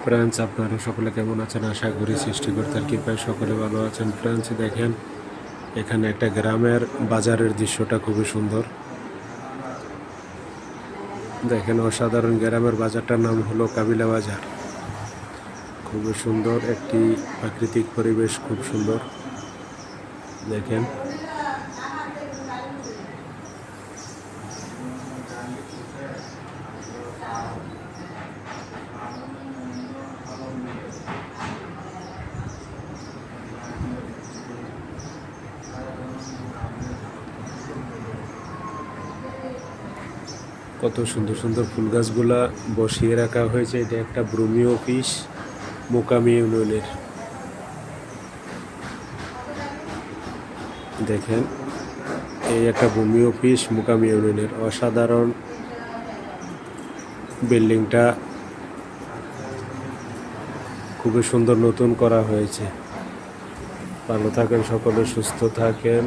Friends, আপনারা সকলে কেমন আছেন? আশা করি সৃষ্টিকর্তার কৃপায় সকলে ভালো আছেন। ফ্রেন্ডস, দেখেন এখানে একটা গ্রামের বাজারের দৃশ্যটা খুবই সুন্দর। দেখেন অসাধারণ গ্রামের বাজারটার নাম হলো কাবিলা বাজার। খুবই সুন্দর একটি প্রাকৃতিক পরিবেশ, খুব সুন্দর। দেখেন কত সুন্দর সুন্দর ফুল গাছগুলা বসিয়ে রাখা হয়েছে। এটা একটা ভূমি অফিস মোকামি ইউনিয়নের। দেখেন এই একটা ভূমি অফিস মোকামি ইউনিয়নের। অসাধারণ বিল্ডিংটা খুবই সুন্দর নতুন করা হয়েছে। ভালো থাকেন সকলে, সুস্থ থাকেন।